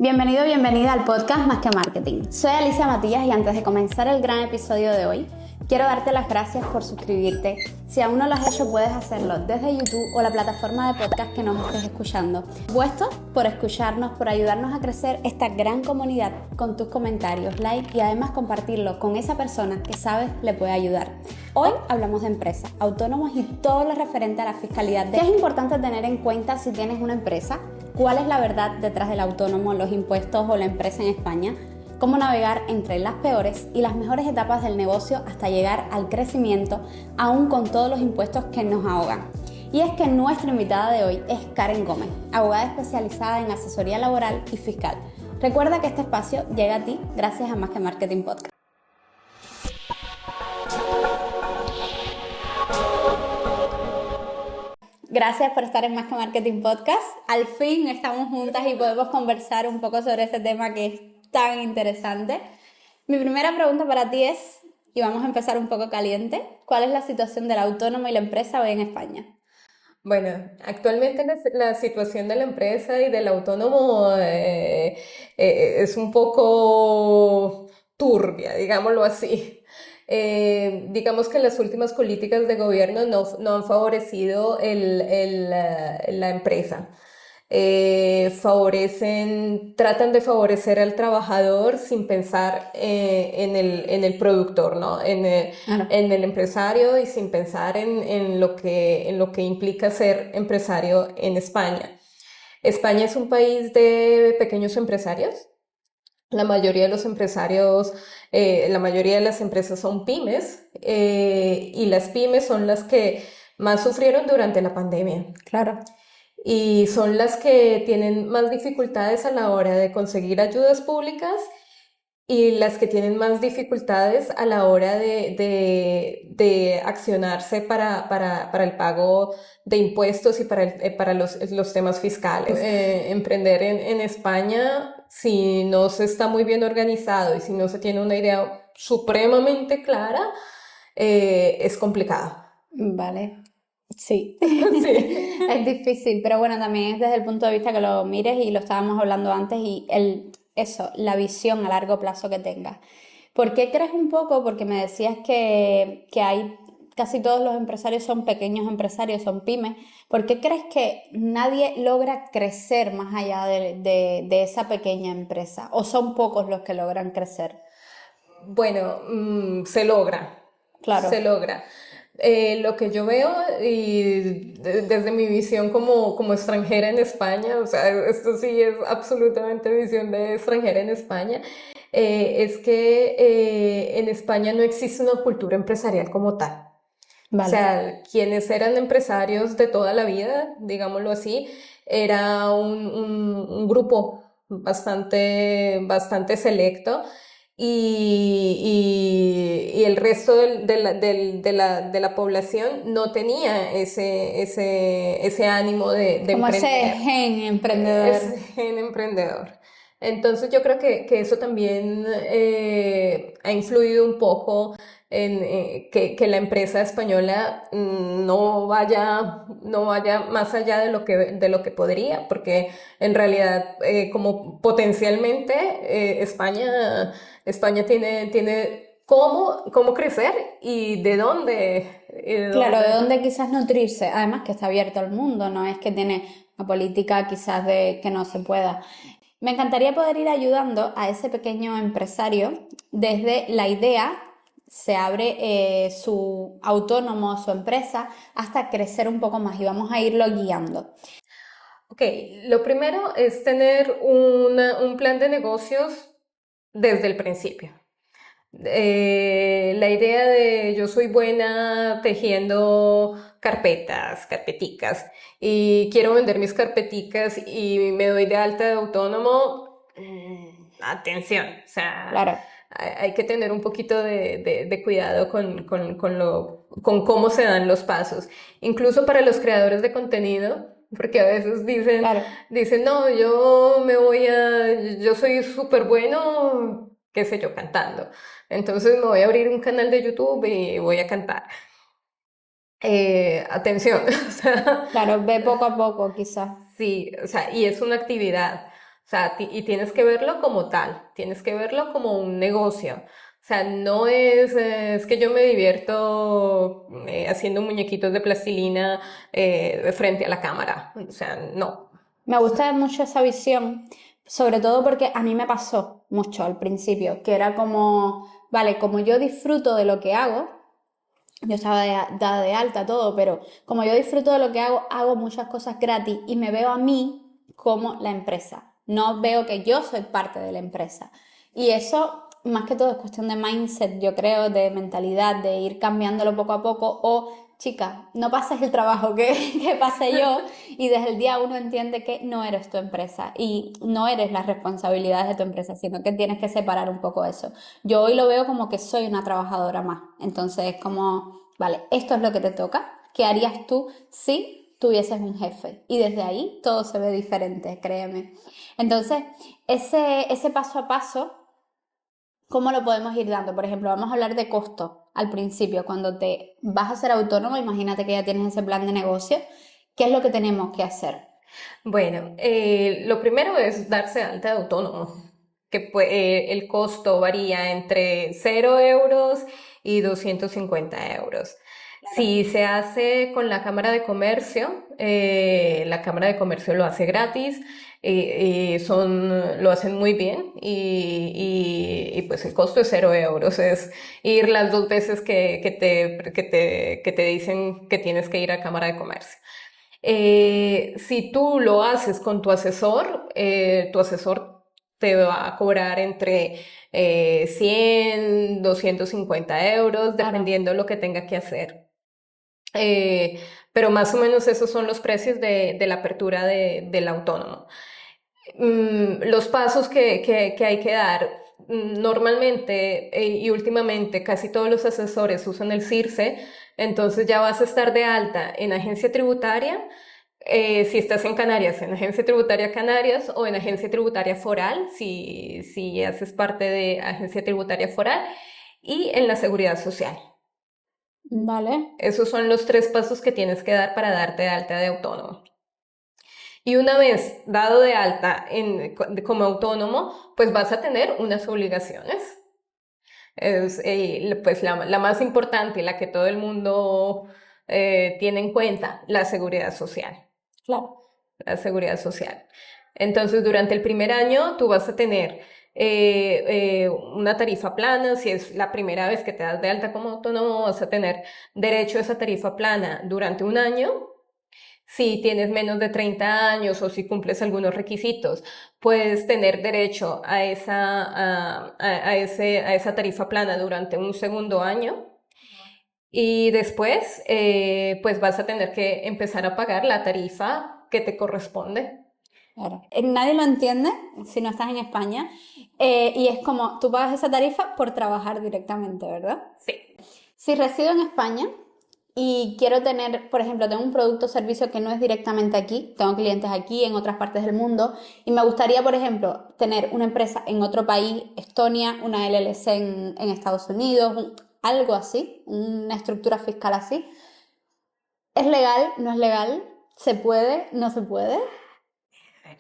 Bienvenido, bienvenida al podcast Más que Marketing. Soy Alicia Matías y antes de comenzar el gran episodio de hoy, quiero darte las gracias por suscribirte. Si aún no lo has hecho, puedes hacerlo desde YouTube o la plataforma de podcast que nos estés escuchando. Puesto por escucharnos, por ayudarnos a crecer esta gran comunidad con tus comentarios, like y además compartirlo con esa persona que sabes le puede ayudar. Hoy hablamos de empresas, autónomos y todo lo referente a la fiscalidad. ¿Qué es importante tener en cuenta si tienes una empresa? ¿Cuál es la verdad detrás del autónomo, los impuestos o la empresa en España? Cómo navegar entre las peores y las mejores etapas del negocio hasta llegar al crecimiento, aún con todos los impuestos que nos ahogan. Y es que nuestra invitada de hoy es Karen Gómez, abogada especializada en asesoría laboral y fiscal. Recuerda que este espacio llega a ti gracias a Más que Marketing Podcast. Gracias por estar en Más que Marketing Podcast. Al fin estamos juntas y podemos conversar un poco sobre ese tema que es tan interesante. Mi primera pregunta para ti es, y vamos a empezar un poco caliente, ¿cuál es la situación del autónomo y la empresa hoy en España? Bueno, actualmente la situación de la empresa y del autónomo es un poco turbia, digámoslo así. Digamos que las últimas políticas de gobierno no han favorecido la empresa. Tratan de favorecer al trabajador sin pensar en el productor, ¿no? Claro. En el empresario y sin pensar en lo que implica ser empresario en España. España es un país de pequeños empresarios. La mayoría de los empresarios, la mayoría de las empresas son pymes, y las pymes son las que más sufrieron durante la pandemia. Claro. Y son las que tienen más dificultades a la hora de conseguir ayudas públicas y las que tienen más dificultades a la hora de accionarse para el pago de impuestos y para los temas fiscales. Emprender en España, si no se está muy bien organizado y si no se tiene una idea supremamente clara, es complicado. Vale. Sí, Sí. es difícil, pero bueno, también es desde el punto de vista que lo mires y lo estábamos hablando antes y la visión a largo plazo que tengas. ¿Por qué crees un poco? Porque me decías que hay, casi todos los empresarios son pequeños empresarios, son pymes. ¿Por qué crees que nadie logra crecer más allá de esa pequeña empresa? ¿O son pocos los que logran crecer? Bueno, se logra, Claro, se logra. Lo que yo veo y desde mi visión como extranjera en España, o sea, esto sí es absolutamente visión de extranjera en España, es que en España no existe una cultura empresarial como tal. O vale. sea, quienes eran empresarios de toda la vida, digámoslo así, era un grupo bastante selecto y el resto de la población no tenía ese ánimo de Como ese emprender, gen emprendedor. ese gen emprendedor. Entonces yo creo que eso también ha influido un poco en que la empresa española no vaya más allá de lo que podría, porque en realidad como potencialmente España tiene cómo crecer y de Claro, de dónde. dónde quizás nutrirse. Además que está abierto al mundo, no es que tiene una política quizás de que no se pueda. Me encantaría poder ir ayudando a ese pequeño empresario desde la idea, se abre su autónomo, su empresa, hasta crecer un poco más y vamos a irlo guiando. Ok, lo primero es tener un plan de negocios desde el principio. La idea de yo soy buena tejiendo carpeticas, y quiero vender mis carpeticas y me doy de alta de autónomo, atención, o sea, Claro, hay que tener un poquito de cuidado con cómo se dan los pasos, incluso para los creadores de contenido. Porque a veces claro. dicen, no, yo soy súper bueno, qué sé yo, cantando. Entonces me voy a abrir un canal de YouTube y voy a cantar. Atención, o sea, Claro, ve poco a poco quizás. sí, o sea, y es una actividad. O sea, y tienes que verlo como tal, tienes que verlo como un negocio. O sea, no es que yo me divierto haciendo muñequitos de plastilina frente a la cámara. O sea, no. Me gusta mucho esa visión, sobre todo porque a mí me pasó mucho al principio, que era como, vale, como yo disfruto de lo que hago, yo estaba dada de alta todo, pero como yo disfruto de lo que hago, hago muchas cosas gratis y me veo a mí como la empresa. No veo que yo soy parte de la empresa. Y eso, más que todo, es cuestión de mindset, yo creo, de mentalidad, de ir cambiándolo poco a poco. O, chica, no pases el trabajo que pasé yo y desde el día uno entiende que no eres tu empresa y no eres las responsabilidades de tu empresa, sino que tienes que separar un poco eso. Yo hoy lo veo como que soy una trabajadora más. Entonces, como, vale, esto es lo que te toca. ¿Qué harías tú si tuvieses un jefe? Y desde ahí todo se ve diferente, créeme. Entonces, ese paso a paso, ¿cómo lo podemos ir dando? Por ejemplo, vamos a hablar de costo al principio. Cuando te vas a ser autónomo, imagínate que ya tienes ese plan de negocio. ¿Qué es lo que tenemos que hacer? Bueno, lo primero es darse de alta de autónomo, que el costo varía entre 0 € y 250 euros. Si se hace con la Cámara de Comercio lo hace gratis, lo hacen muy bien y pues el costo es 0 €. Es ir las 2 veces que te dicen que tienes que ir a Cámara de Comercio. Si tú lo haces con tu asesor te va a cobrar entre 100, 250 euros, Claro, dependiendo de lo que tenga que hacer. Eh, pero más o menos esos son los precios de la apertura del autónomo. Los pasos que hay que dar. Normalmente y últimamente casi todos los asesores usan el CIRSE, entonces ya vas a estar de alta en agencia tributaria, si estás en Canarias, en agencia tributaria Canarias o en agencia tributaria foral, si haces parte de agencia tributaria foral y en la seguridad social. vale. Esos son los 3 pasos que tienes que dar para darte de alta de autónomo. Y una vez dado de alta como autónomo, pues vas a tener unas obligaciones. Pues la más importante y la que todo el mundo tiene en cuenta, la seguridad social. Claro. La seguridad social. Entonces, durante el primer año tú vas a tener una tarifa plana. Si es la primera vez que te das de alta como autónomo, vas a tener derecho a esa tarifa plana durante un año. Si tienes menos de 30 años o si cumples algunos requisitos, puedes tener derecho a esa tarifa plana durante un segundo año. Y después, pues vas a tener que empezar a pagar la tarifa que te corresponde. Claro. Nadie lo entiende si no estás en España. Y es como, tú pagas esa tarifa por trabajar directamente, ¿verdad? Sí. Si resido en España y quiero tener, por ejemplo, tengo un producto o servicio que no es directamente aquí, tengo clientes aquí, en otras partes del mundo, y me gustaría, por ejemplo, tener una empresa en otro país, Estonia, una LLC en Estados Unidos, algo así, una estructura fiscal así. ¿Es legal? ¿No es legal? ¿Se puede? ¿No se puede?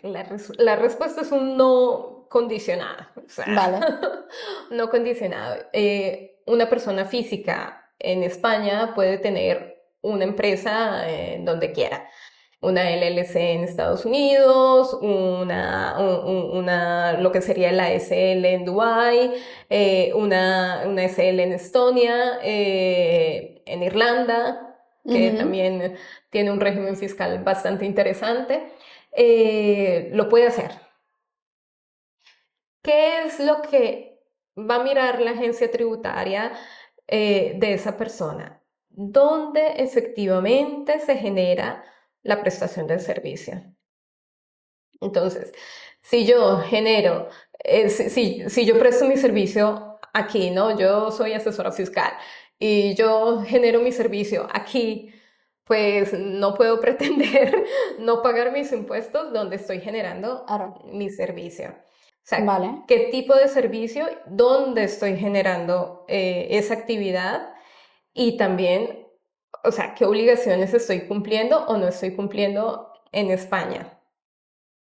La respuesta es un no condicionado. O sea, Vale, no condicionado. Una persona física en España puede tener una empresa donde quiera. Una LLC en Estados Unidos, lo que sería la SL en Dubái, una SL en Estonia, en Irlanda, que ujú, también tiene un régimen fiscal bastante interesante. Lo puede hacer. ¿Qué es lo que va a mirar la agencia tributaria de esa persona? ¿Dónde efectivamente se genera la prestación del servicio? Entonces, si yo genero, si yo presto mi servicio aquí, ¿no? Yo soy asesora fiscal y yo genero mi servicio aquí, pues no puedo pretender no pagar mis impuestos donde estoy generando claro, mi servicio. O sea, vale, ¿qué tipo de servicio? ¿Dónde estoy generando esa actividad? Y también, o sea, ¿qué obligaciones estoy cumpliendo o no estoy cumpliendo en España?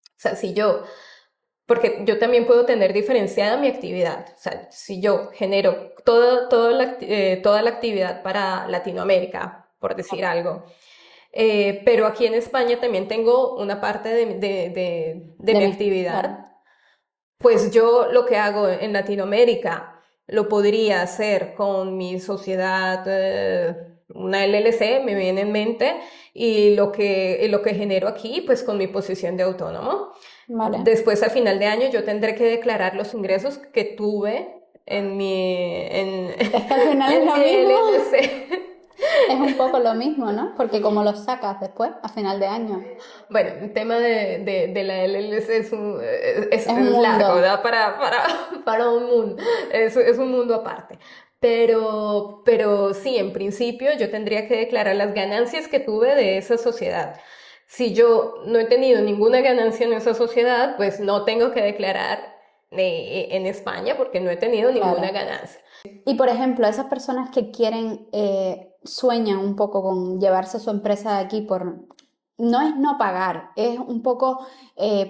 O sea, si yo porque yo también puedo tener diferenciada mi actividad. O sea, si yo genero toda la actividad para Latinoamérica, por decir algo, pero aquí en España también tengo una parte de mi Claro. actividad, pues yo lo que hago en Latinoamérica lo podría hacer con mi sociedad, una LLC, me viene en mente, y lo que genero aquí, pues con mi posición de autónomo. Vale. Después, a final de año, yo tendré que declarar los ingresos que tuve Es que al final es en lo mi mismo. LLC. Es un poco lo mismo, ¿no? Porque como lo sacas después, a final de año. Bueno, el tema de la LLC Es un es largo, mundo. ¿verdad? Para un mundo, es un mundo aparte. Pero sí, en principio yo tendría que declarar las ganancias que tuve de esa sociedad. Si yo no he tenido ninguna ganancia en esa sociedad, pues no tengo que declarar en España porque no he tenido ninguna Claro. ganancia. Y por ejemplo, esas personas que quieren, sueñan un poco con llevarse su empresa de aquí no es no pagar, es un poco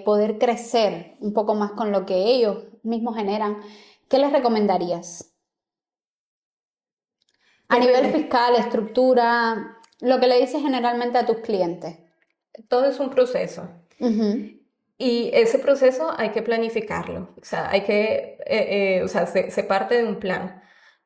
poder crecer un poco más con lo que ellos mismos generan. ¿Qué les recomendarías? A nivel fiscal, estructura, lo que le dices generalmente a tus clientes. Todo es un proceso. Ujú. Y ese proceso hay que planificarlo, o sea, o sea, se parte de un plan.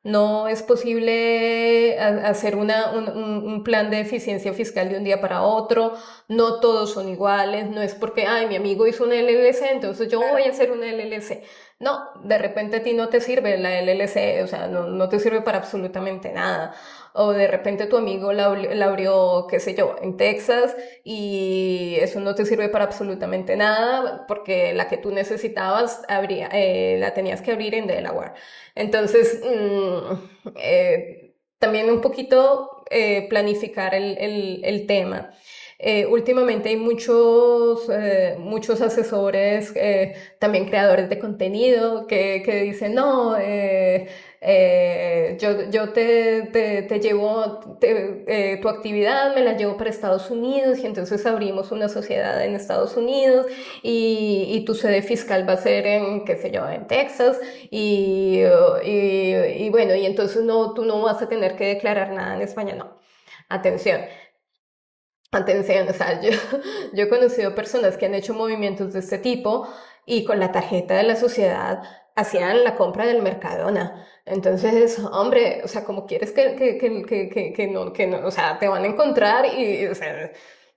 No es posible hacer un plan de eficiencia fiscal de un día para otro, no todos son iguales, no es porque, ay, mi amigo hizo una LLC, entonces yo voy a hacer una LLC. No, de repente a ti no te sirve la LLC, o sea, no te sirve para absolutamente nada. O de repente tu amigo la abrió, qué sé yo, en Texas y eso no te sirve para absolutamente nada porque la que tú necesitabas la tenías que abrir en Delaware. Entonces, también un poquito planificar el tema. Últimamente hay muchos asesores, también creadores de contenido que dicen, no, yo te llevo tu actividad, me la llevo para Estados Unidos y entonces abrimos una sociedad en Estados Unidos y tu sede fiscal va a ser en, qué sé yo, en Texas y bueno, y entonces tú no vas a tener que declarar nada en España, no. Atención. Atención, o sea, yo he conocido personas que han hecho movimientos de este tipo y con la tarjeta de la sociedad hacían la compra del Mercadona. Entonces, hombre, o sea, como quieres que no, o sea, te van a encontrar y, o sea,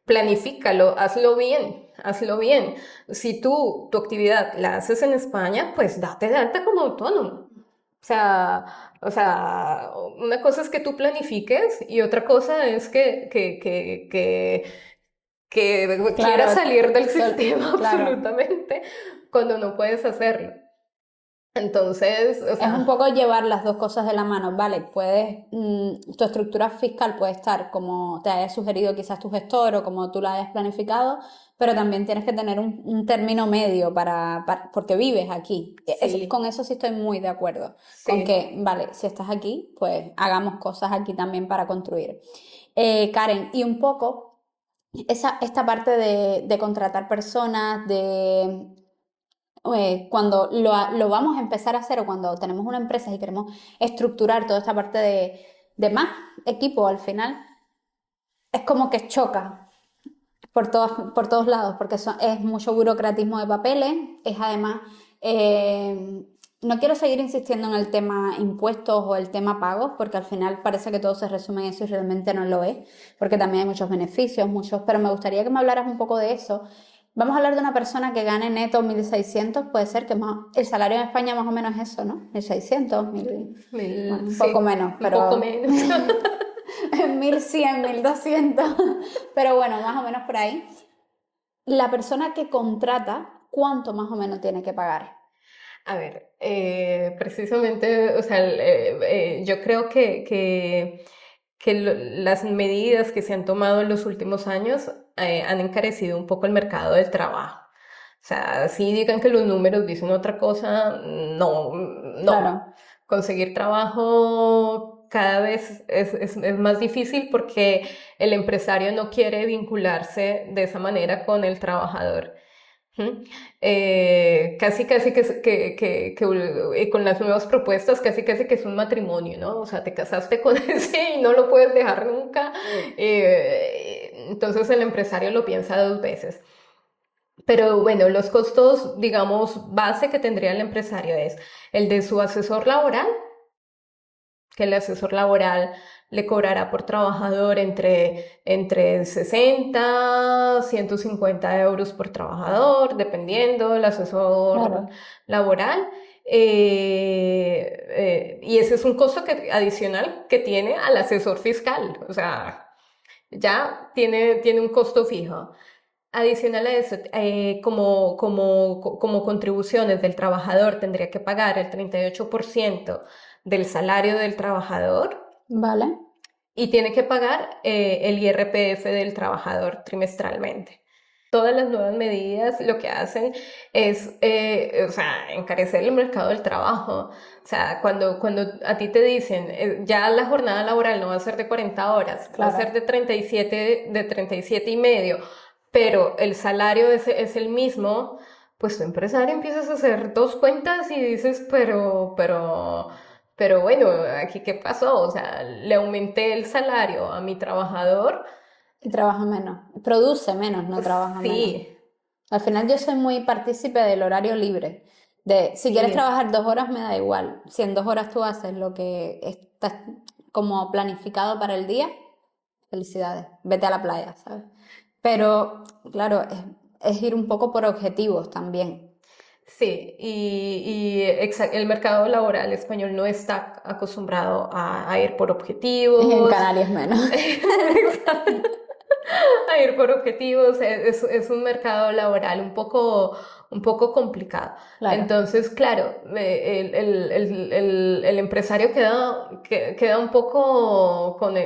planifícalo, hazlo bien, hazlo bien. Si tu actividad la haces en España, pues date de alta como autónomo. O sea, una cosa es que tú planifiques y otra cosa es que quieras Claro, salir del sistema claro. absolutamente cuando no puedes hacerlo. Entonces, o Es un sea, poco llevar las dos cosas de la mano, ¿vale? Tu estructura fiscal puede estar como te haya sugerido quizás tu gestor o como tú la hayas planificado, pero también tienes que tener un término medio porque vives aquí. Con sí, eso sí estoy muy de acuerdo, con sí. que, vale, si estás aquí, pues hagamos cosas aquí también para construir. Karen, y un poco esta parte de contratar personas, cuando lo vamos a empezar a hacer o cuando tenemos una empresa y queremos estructurar toda esta parte de más equipo al final, es como que choca por todos lados, porque es mucho burocratismo de papeles, es además, no quiero seguir insistiendo en el tema impuestos o el tema pagos, porque al final parece que todo se resume en eso y realmente no lo es, porque también hay muchos beneficios, pero me gustaría que me hablaras un poco de eso. Vamos a hablar de una persona que gane neto 1.600, puede ser que el salario en España más o menos es eso, ¿no? 1.600, 1.000, bueno, un poco Sí, menos, un poco pero menos. 1.100, 1.200, pero bueno, más o menos por ahí. La persona que contrata, ¿cuánto más o menos tiene que pagar? A ver, precisamente, o sea, yo creo las medidas que se han tomado en los últimos años han encarecido un poco el mercado del trabajo. O sea, si digan que los números dicen otra cosa, no, Claro, no. Conseguir trabajo cada vez es más difícil porque el empresario no quiere vincularse de esa manera con el trabajador. Ujú. Casi que con las nuevas propuestas, casi que es un matrimonio, ¿no? O sea, te casaste con ese y no lo puedes dejar nunca. Entonces el empresario lo piensa dos veces. Pero bueno, los costos, digamos, base que tendría el empresario es el de su asesor laboral, que el asesor laboral le cobrará por trabajador entre 60 150 euros por trabajador, dependiendo del asesor Claro. laboral. Y ese es un costo adicional que tiene al asesor fiscal, o sea, ya tiene un costo fijo. Adicional a eso, como contribuciones del trabajador, tendría que pagar el 38% del salario del trabajador Vale. y tiene que pagar el IRPF del trabajador trimestralmente. Todas las nuevas medidas lo que hacen es, o sea, encarecer el mercado del trabajo. O sea, cuando a ti te dicen, ya la jornada laboral no va a ser de 40 horas, va a ser Claro. de 37 y medio, pero el salario es el mismo, pues tu empresario empiezas a hacer dos cuentas y dices, pero bueno, aquí qué pasó, o sea, le aumenté el salario a mi trabajador. Y trabaja menos. Produce menos, no trabaja menos. Sí, Al final yo soy muy partícipe del horario libre. De si quieres sí, trabajar 2 horas me da igual. Si en 2 horas tú haces lo que está como planificado para el día, felicidades. Vete a la playa, ¿sabes? Pero claro, es ir un poco por objetivos también. sí, el mercado laboral español no está acostumbrado a ir por Y en objetivos. Canarias menos. A ir por objetivos, es un mercado laboral un poco complicado. Claro. Entonces, claro, el empresario queda un poco con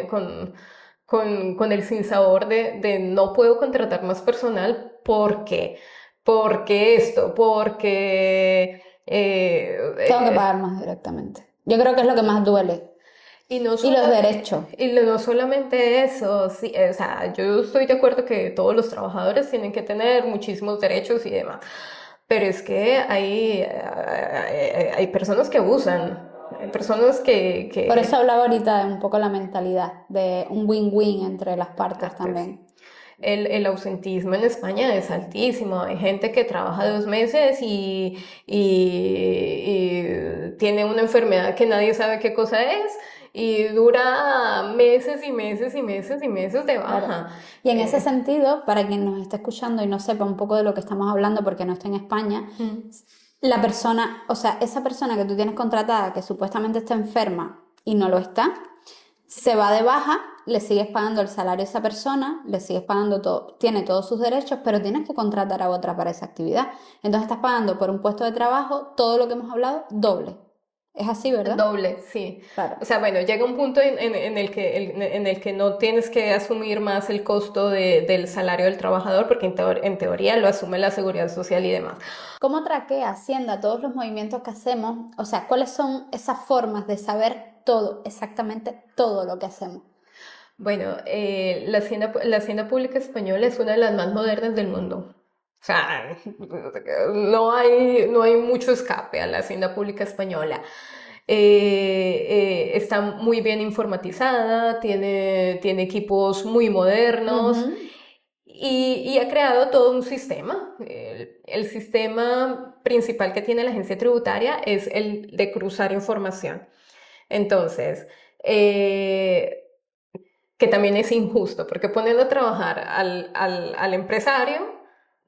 el sinsabor de no puedo contratar más personal porque esto, porque... Tengo que pagar más directamente. Yo creo que es lo que más duele. y no Y los solo, derechos. no solamente eso, sí, o sea, yo estoy de acuerdo que todos los trabajadores tienen que tener muchísimos derechos y demás, pero es que hay personas que abusan, hay personas Por eso que hablaba ahorita de un poco la mentalidad, de un win-win entre las partes artes. también. El ausentismo en España es altísimo. Hay gente que trabaja 2 meses y tiene una enfermedad que nadie sabe qué cosa es y dura meses y meses y meses y meses de Claro. baja. Y en ese Eh, sentido, para quien nos está escuchando y no sepa un poco de lo que estamos hablando porque no está en España, mm, la persona, o sea, esa persona que tú tienes contratada que supuestamente está enferma y no lo está, se va de baja, le sigues pagando el salario a esa persona, le sigues pagando todo, tiene todos sus derechos, pero tienes que contratar a otra para esa actividad. Entonces estás pagando por un puesto de trabajo todo lo que hemos hablado doble. Es así, ¿verdad? doble, sí. Claro. O sea, bueno, llega un punto en el que no tienes que asumir más el costo del salario del trabajador porque en teoría lo asume la seguridad social y demás. ¿Cómo traquea Hacienda todos los movimientos que hacemos? O sea, ¿cuáles son esas formas de saber todo, exactamente todo lo que hacemos? Bueno, la Hacienda Pública Española es una de las más modernas del mundo. O sea, no hay mucho escape a la Hacienda Pública Española. Está muy bien informatizada, tiene equipos muy modernos Ujú. y ha creado todo un sistema. El sistema principal que tiene la agencia tributaria es el de cruzar información. Entonces, eh, que también es injusto, porque ponen a trabajar al empresario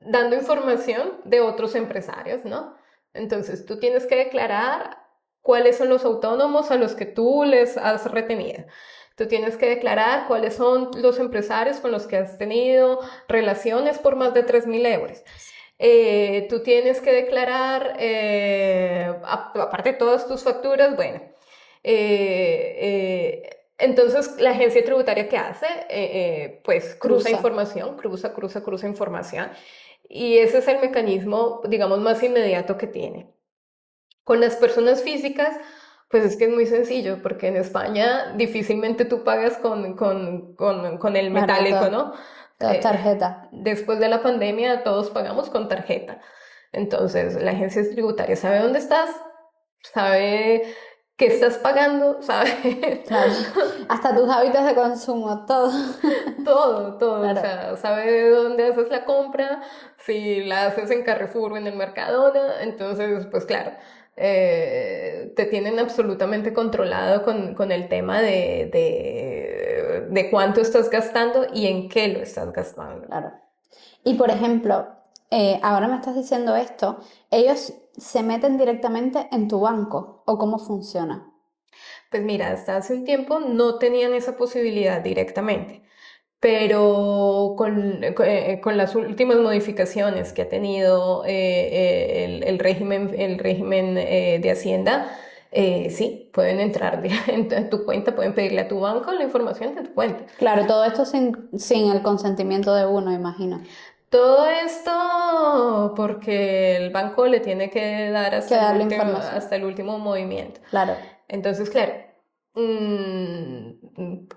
dando información de otros empresarios, ¿no? Entonces tú tienes que declarar cuáles son los autónomos a los que tú les has retenido. Tú tienes que declarar cuáles son los empresarios con los que has tenido relaciones por más de 3.000 euros. Tú tienes que declarar, aparte de todas tus facturas, bueno, entonces, la agencia tributaria, ¿qué hace? Pues cruza Cruza. información, cruza información. Y ese es el mecanismo, digamos, más inmediato que tiene. Con las personas físicas, pues es que es muy sencillo, porque en España difícilmente tú pagas con el metálico, Barato. ¿no? Tarjeta. Después de la pandemia todos pagamos con tarjeta. Entonces la agencia tributaria sabe dónde estás, sabe qué estás pagando, sabe Claro. Hasta tus hábitos de consumo, todo. todo. O Claro. sea, sabe de dónde haces la compra, si la haces en Carrefour o en el Mercadona. Entonces, pues claro, te tienen absolutamente controlado con el tema de cuánto estás gastando y en qué lo estás gastando. Claro. Y por ejemplo, ahora me estás diciendo esto, ¿ellos se meten directamente en tu banco o cómo funciona? Pues mira, hasta hace un tiempo no tenían esa posibilidad directamente, pero con las últimas modificaciones que ha tenido el régimen de Hacienda, sí, pueden entrar en tu cuenta, pueden pedirle a tu banco la información de tu cuenta. Claro, todo esto sin el consentimiento de uno, imagino. Todo esto porque el banco le tiene que dar Que darle información. hasta el último movimiento. Claro, Entonces, claro,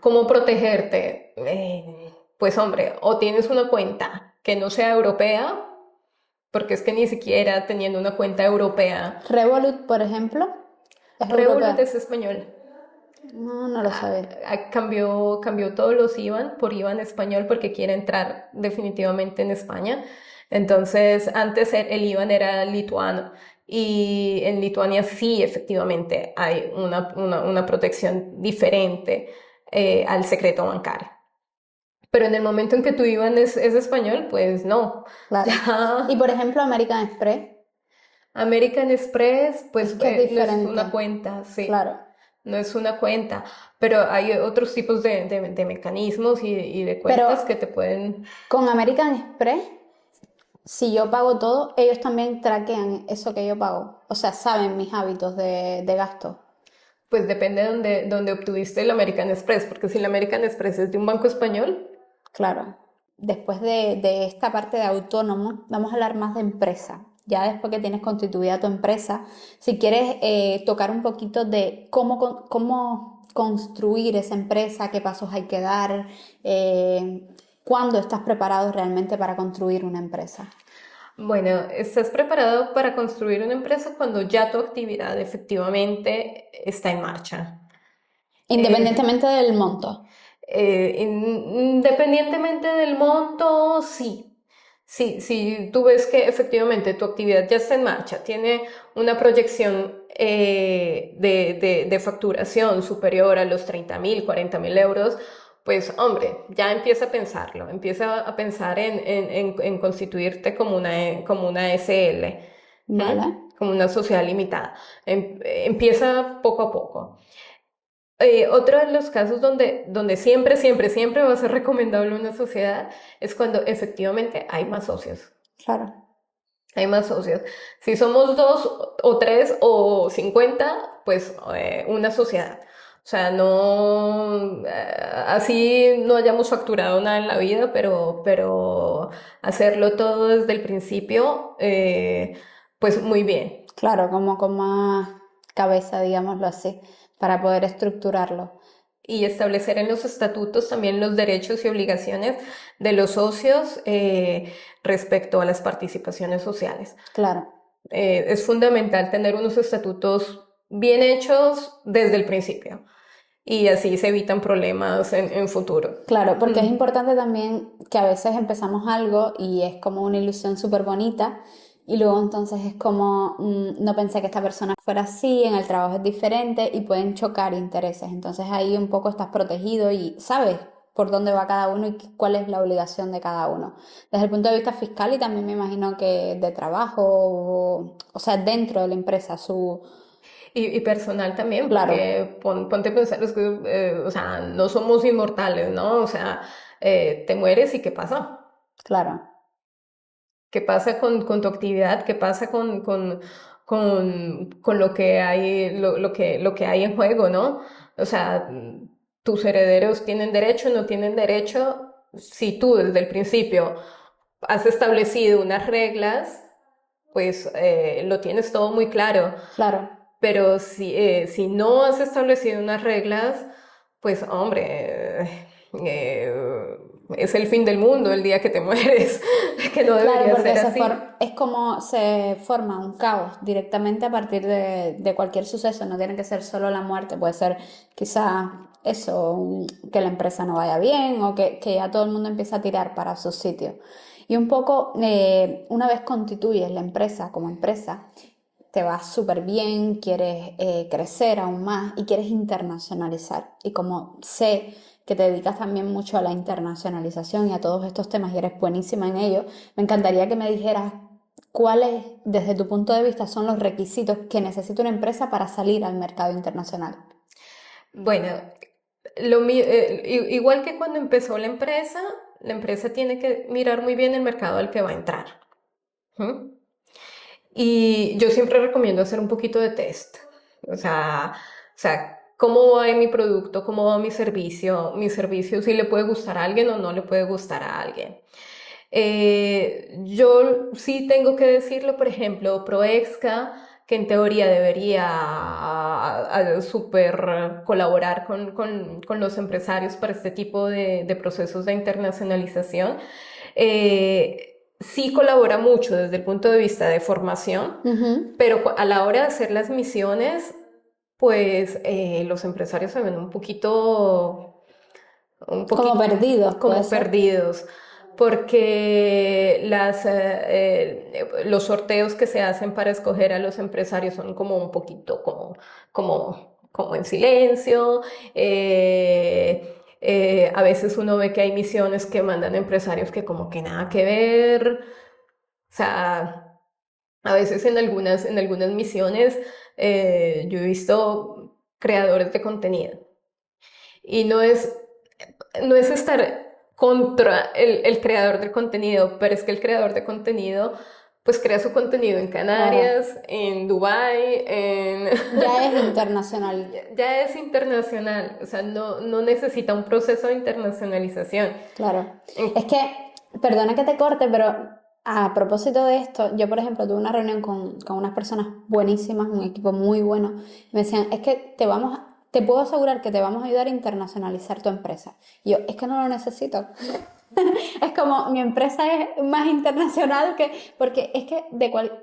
¿cómo protegerte? Pues hombre, o tienes una cuenta que no sea europea, porque es que ni siquiera teniendo una cuenta europea, Revolut, por ejemplo, es Revolut europea. es español. No lo sabía. Cambió todos los IBAN por IBAN español porque quiere entrar definitivamente en España. Entonces, antes el IBAN era lituano y en Lituania sí, efectivamente, hay una protección diferente al secreto bancario. Pero en el momento en que tu IBAN es español, pues no. Claro. Ya Y por ejemplo, American Express, American Express, pues es que es no es diferente. una cuenta, sí. Claro. No es una cuenta, pero hay otros tipos de mecanismos y de cuentas Pero que te pueden, con American Express, si yo pago todo, ellos también traquean eso que yo pago. O sea, saben mis hábitos de gasto. pues depende de donde obtuviste el American Express, porque si el American Express es de un banco español, Claro. Después de esta parte de autónomo, vamos a hablar más de empresa. Ya después que tienes constituida tu empresa, si quieres tocar un poquito de cómo construir esa empresa, qué pasos hay que dar, cuándo estás preparado realmente para construir una empresa. bueno, estás preparado para construir una empresa cuando ya tu actividad efectivamente está en marcha. Independientemente del monto. Independientemente del monto, sí. Sí, si tú ves que efectivamente tu actividad ya está en marcha, tiene una proyección de facturación superior a los 30.000, 40.000 euros, pues hombre, ya empieza a pensarlo, empieza a pensar en constituirte como una SL, ¿Vale? como una sociedad limitada. Empieza poco a poco. Otro de los casos donde siempre, siempre, siempre va a ser recomendable una sociedad es cuando efectivamente hay más socios. Claro. Hay más socios. Si somos 2 o 3 o 50, pues una sociedad. O sea, no, así no hayamos facturado nada en la vida, pero hacerlo todo desde el principio, pues muy bien. Claro, como con más cabeza, digámoslo así, para poder estructurarlo. Y establecer en los estatutos también los derechos y obligaciones de los socios respecto a las participaciones sociales. Claro. Es fundamental tener unos estatutos bien hechos desde el principio y así se evitan problemas en futuro. Claro, porque es importante también que a veces empezamos algo y es como una ilusión súper bonita y luego entonces es como, no pensé que esta persona fuera así, en el trabajo es diferente y pueden chocar intereses. Entonces ahí un poco estás protegido y sabes por dónde va cada uno y cuál es la obligación de cada uno. Desde el punto de vista fiscal y también me imagino que de trabajo, o sea, dentro de la empresa, Y personal también, Claro, porque ponte a pensar, es que, o sea, no somos inmortales, ¿no? O sea, te mueres y ¿qué pasa? claro, ¿Qué pasa con tu actividad? ¿Qué pasa con lo que hay, lo que hay en juego, ¿no? O sea, tus herederos tienen derecho, no tienen derecho. Si tú desde el principio has establecido unas reglas, pues lo tienes todo muy claro. claro. Pero si no has establecido unas reglas, pues hombre, es el fin del mundo el día que te mueres, que no Claro, debería porque ser así. es como se forma un caos directamente a partir de cualquier suceso. No tiene que ser solo la muerte, puede ser quizás eso, que la empresa no vaya bien o que ya todo el mundo empieza a tirar para su sitio. Y un poco, una vez constituyes la empresa como empresa, te va súper bien, quieres crecer aún más y quieres internacionalizar. Y como sé que te dedicas también mucho a la internacionalización y a todos estos temas y eres buenísima en ello, me encantaría que me dijeras cuáles, desde tu punto de vista, son los requisitos que necesita una empresa para salir al mercado internacional. Bueno, igual que cuando empezó la empresa tiene que mirar muy bien el mercado al que va a entrar. ¿Mm? Y yo siempre recomiendo hacer un poquito de test. ¿Cómo va mi producto? ¿Cómo va mi servicio? Mi servicio, si le puede gustar a alguien o no le puede gustar a alguien. Yo sí tengo que decirlo, por ejemplo, Proexca, que en teoría debería súper colaborar con los empresarios para este tipo de procesos de internacionalización. Sí colabora mucho desde el punto de vista de formación, Ujú. pero a la hora de hacer las misiones, pues los empresarios se ven un Como poquito perdidos, puede como ser. perdidos, porque los sorteos que se hacen para escoger a los empresarios son como un poquito como en silencio. A veces uno ve que hay misiones que mandan empresarios que como que nada que ver. O sea, a veces en algunas misiones yo he visto creadores de contenido y no es estar contra el creador del contenido, pero es que el creador de contenido pues crea su contenido en Claro, Canarias, en Dubái, ya es internacional. ya es internacional, o sea, no necesita un proceso de internacionalización. Claro. Es En- que, perdona que te corte, pero a propósito de esto, yo por ejemplo tuve una reunión con unas personas buenísimas, un equipo muy bueno, y me decían, es que te puedo asegurar que te vamos a ayudar a internacionalizar tu empresa. Y yo, es que no lo necesito. Es como mi empresa es más internacional porque es que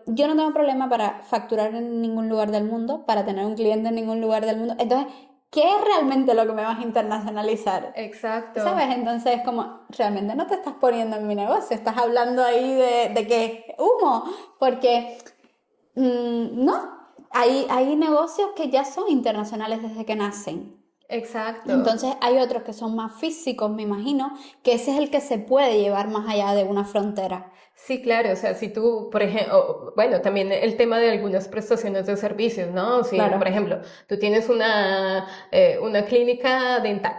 yo no tengo problema para facturar en ningún lugar del mundo, para tener un cliente en ningún lugar del mundo. Entonces, ¿qué es realmente lo que me vas a internacionalizar? Exacto. ¿Sabes? Entonces es como, realmente no te estás poniendo en mi negocio, estás hablando ahí de que humo, porque no, hay negocios que ya son internacionales desde que nacen. Exacto. Entonces hay otros que son más físicos, me imagino, que ese es el que se puede llevar más allá de una frontera. Sí, claro, o sea, si tú, por ejemplo, bueno, también el tema de algunas prestaciones de servicios, ¿no? Si, Claro, por ejemplo, tú tienes una clínica dental,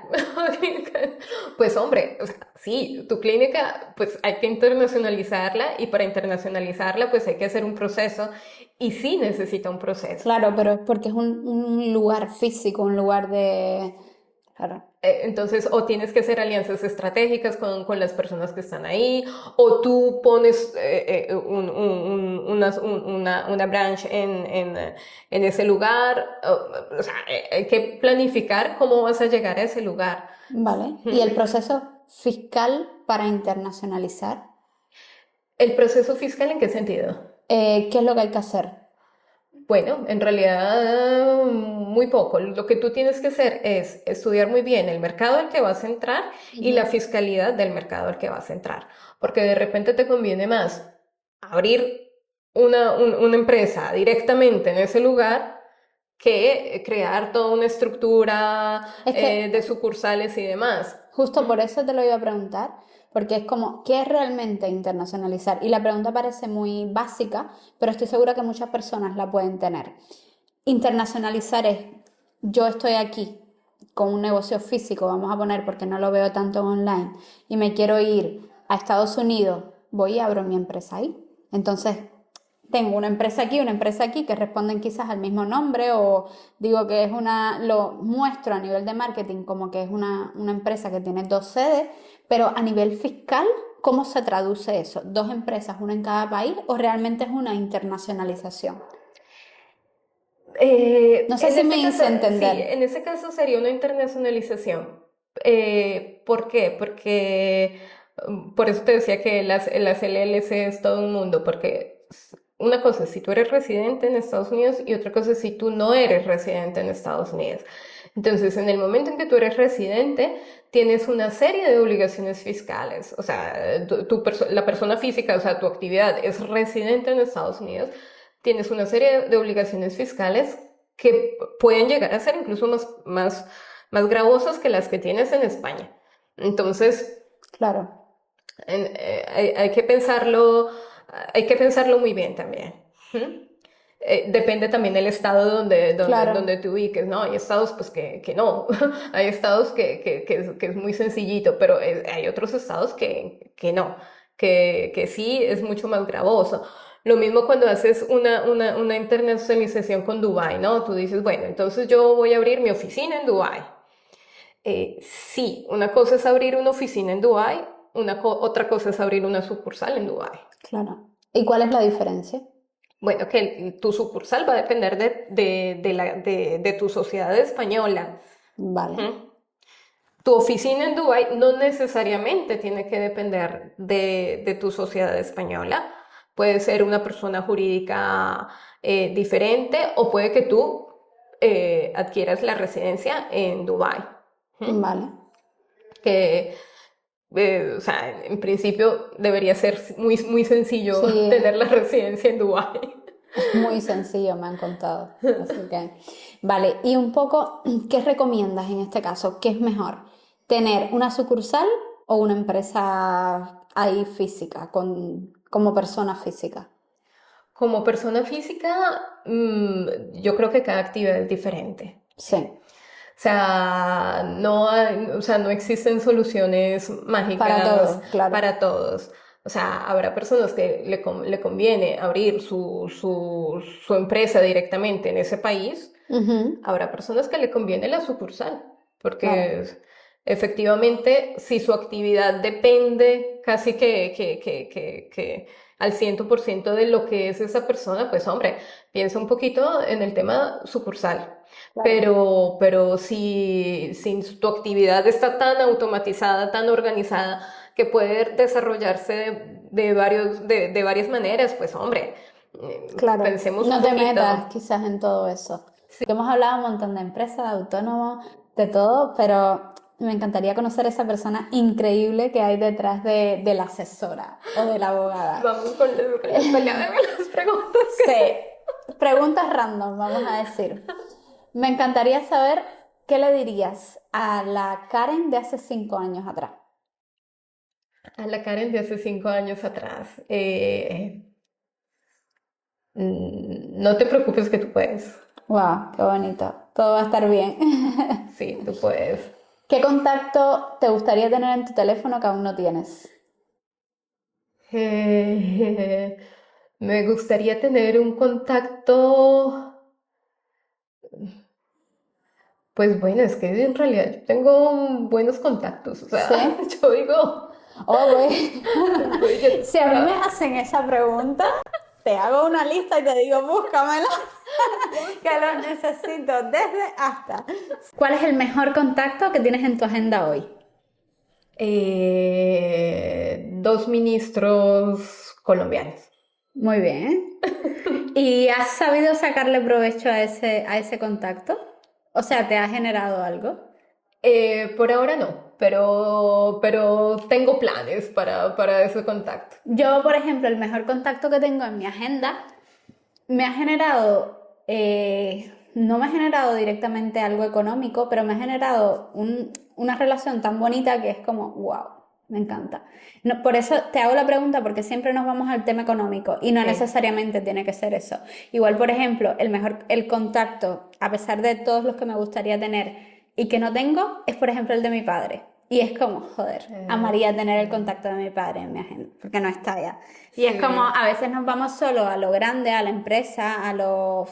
pues hombre, o sea, sí, tu clínica, pues hay que internacionalizarla y para internacionalizarla, pues hay que hacer un proceso y sí necesita un proceso. claro, pero es porque es un lugar físico, un lugar de... Claro. Entonces, o tienes que hacer alianzas estratégicas con las personas que están ahí, o tú pones una branch en ese lugar. O sea, hay que planificar cómo vas a llegar a ese lugar. Vale. ¿Y el proceso fiscal para internacionalizar? ¿El proceso fiscal en qué sentido? ¿Qué es lo que hay que hacer? Bueno, en realidad muy poco. Lo que tú tienes que hacer es estudiar muy bien el mercado al que vas a entrar y la Ujú. fiscalidad del mercado al que vas a entrar. Porque de repente te conviene más abrir una empresa directamente en ese lugar que crear toda una estructura Es que de sucursales y demás. justo por eso te lo iba a preguntar, porque es como, ¿qué es realmente internacionalizar? Y la pregunta parece muy básica, pero estoy segura que muchas personas la pueden tener. Internacionalizar es, yo estoy aquí con un negocio físico, vamos a poner, porque no lo veo tanto online, y me quiero ir a Estados Unidos, voy y abro mi empresa ahí. Entonces, tengo una empresa aquí que responden quizás al mismo nombre o digo que es lo muestro a nivel de marketing como que es una empresa que tiene dos sedes, pero a nivel fiscal, ¿cómo se traduce eso? ¿Dos empresas, una en cada país o realmente es una internacionalización? No sé En si me ese caso, hice sí, entender. en ese caso sería una internacionalización. ¿Por qué? Porque por eso te decía que las LLC es todo un mundo, porque una cosa es si tú eres residente en Estados Unidos y otra cosa es si tú no eres residente en Estados Unidos. Entonces, en el momento en que tú eres residente, tienes una serie de obligaciones fiscales. O sea, la persona física, o sea, tu actividad es residente en Estados Unidos, tienes una serie de obligaciones fiscales que pueden llegar a ser incluso más gravosas que las que tienes en España. Entonces, Claro, hay que pensarlo muy bien también. ¿Mm? Depende también del estado claro, donde te ubiques, ¿no? Hay estados pues que no, hay estados que es muy sencillito, pero hay otros estados que no, que sí es mucho más gravoso. Lo mismo cuando haces una internacionalización con Dubái, ¿no? Tú dices, bueno, entonces yo voy a abrir mi oficina en Dubái. Sí, una cosa es abrir una oficina en Dubái, otra cosa es abrir una sucursal en Dubái. claro. ¿Y cuál es la diferencia? Bueno, que tu sucursal va a depender de tu sociedad española. Vale, ¿Mm? Tu oficina en Dubái no necesariamente tiene que depender de tu sociedad española. Puede ser una persona jurídica diferente o puede que tú adquieras la residencia en Dubái. ¿Mm? vale. Que o sea, en principio debería ser muy sencillo Sí, tener la residencia en Dubái. es muy sencillo, me han contado. Así que, vale. Y un poco, ¿qué recomiendas en este caso? ¿Qué es mejor? ¿Tener una sucursal o una empresa ahí física, como persona física? Como persona física, yo creo que cada actividad es diferente. Sí, O sea, o sea, no existen soluciones para mágicas todo, claro. para todos. O sea, habrá personas que le conviene abrir su empresa directamente en ese país. Ujú, Habrá personas que le conviene la sucursal, claro, porque efectivamente, si su actividad depende casi que al 100% de lo que es esa persona, pues hombre, piensa un poquito en el tema sucursal. claro. Pero si tu actividad está tan automatizada, tan organizada, que puede desarrollarse de varias maneras, pues hombre, Claro, pensemos un no te poquito. metas quizás en todo eso. Que hemos hablado un montón de empresas, de autónomos, de todo, pero me encantaría conocer esa persona increíble que hay detrás de la asesora o de la abogada. Vamos con las peleas de las preguntas. Sí, preguntas random, vamos a decir. Me encantaría saber qué le dirías a la Karen de hace 5 años atrás. A la Karen de hace 5 años atrás. No te preocupes que tú puedes. Wow, qué bonito. Todo va a estar bien. Sí, tú puedes. ¿Qué contacto te gustaría tener en tu teléfono que aún no tienes? Eh, Me gustaría tener un contacto. Pues bueno, es que en realidad yo tengo buenos contactos. O sea, ¿Sí? yo digo, Oh, güey. pues yo Si a mí me hacen esa pregunta, te hago una lista y te digo, búscamela, que los necesito desde hasta. ¿Cuál es el mejor contacto que tienes en tu agenda hoy? dos ministros colombianos. Muy bien. ¿Y has sabido sacarle provecho a ese contacto? O sea, ¿te ha generado algo? Por ahora no, pero tengo planes para ese contacto. Yo, por ejemplo, el mejor contacto que tengo en mi agenda me ha generado, no me ha generado directamente algo económico, pero me ha generado una relación tan bonita que es como, wow, me encanta. No, por eso te hago la pregunta, porque siempre nos vamos al tema económico y no Sí. necesariamente tiene que ser eso. Igual, por ejemplo, el contacto, a pesar de todos los que me gustaría tener y que no tengo, es por ejemplo el de mi padre. Y es como, joder, amaría tener el contacto de mi padre en mi agenda, porque no está ya. Y es como, Sí. a veces nos vamos solo a lo grande, a la empresa, a lo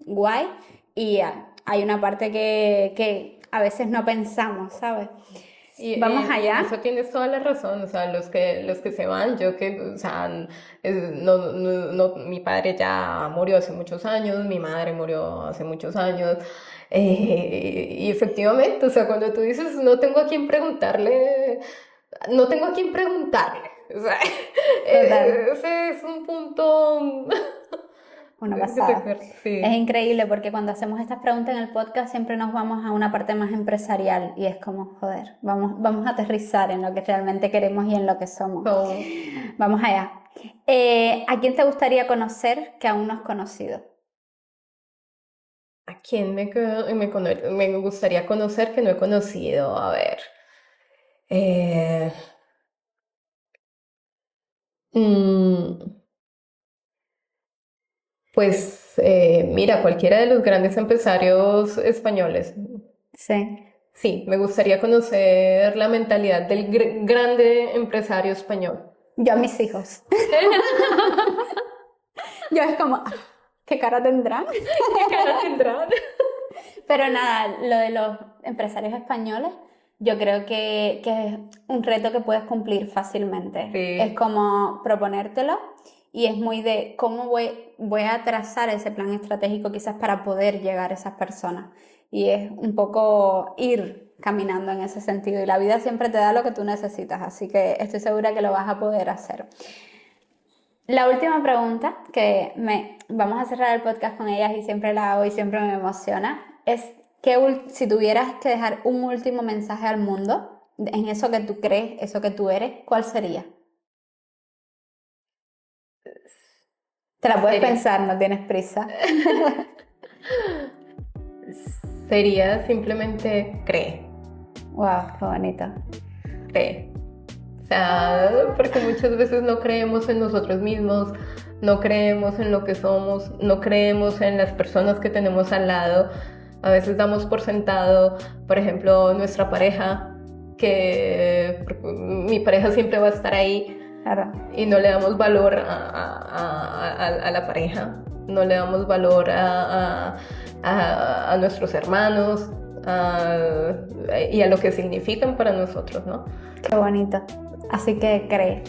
guay, y hay una parte que a veces no pensamos, ¿sabes? Vamos allá. Eso tienes toda la razón, o sea, los que se van, yo que, o sea, mi padre ya murió hace muchos años, mi madre murió hace muchos años, y efectivamente, o sea, cuando tú dices, no tengo a quién preguntarle, no tengo a quién preguntarle, o sea, Total. ese es un punto Una que pasada. sí. Es increíble porque cuando hacemos estas preguntas en el podcast siempre nos vamos a una parte más empresarial y es como, joder, vamos a aterrizar en lo que realmente queremos y en lo que somos. So, Vamos allá. ¿A quién te gustaría conocer que aún no has conocido? ¿A quién me gustaría conocer que no he conocido? A ver. Eh, mm, pues mira, cualquiera de los grandes empresarios españoles. Sí. Sí, me gustaría conocer la mentalidad del grande empresario español. Yo a mis hijos. Yo es como, ¿qué cara tendrán? ¿Qué cara tendrán? Pero nada, lo de los empresarios españoles, yo creo que es un reto que puedes cumplir fácilmente. Sí. Es como proponértelo y es muy de cómo voy a trazar ese plan estratégico quizás para poder llegar a esas personas. Y es un poco ir caminando en ese sentido. Y la vida siempre te da lo que tú necesitas, así que estoy segura que lo vas a poder hacer. La última pregunta, vamos a cerrar el podcast con ellas y siempre la hago y siempre me emociona, es si tuvieras que dejar un último mensaje al mundo en eso que tú crees, eso que tú eres, ¿cuál sería? Te la puedes pensar, no tienes prisa. Sería simplemente cree. Wow, qué bonito. Cree. O sea, porque muchas veces no creemos en nosotros mismos, no creemos en lo que somos, no creemos en las personas que tenemos al lado. A veces damos por sentado, por ejemplo, nuestra pareja, que mi pareja siempre va a estar ahí. Claro. Y no le damos valor a la pareja, no le damos valor a nuestros hermanos y a lo que significan para nosotros, ¿no? Qué bonito. Así que cree.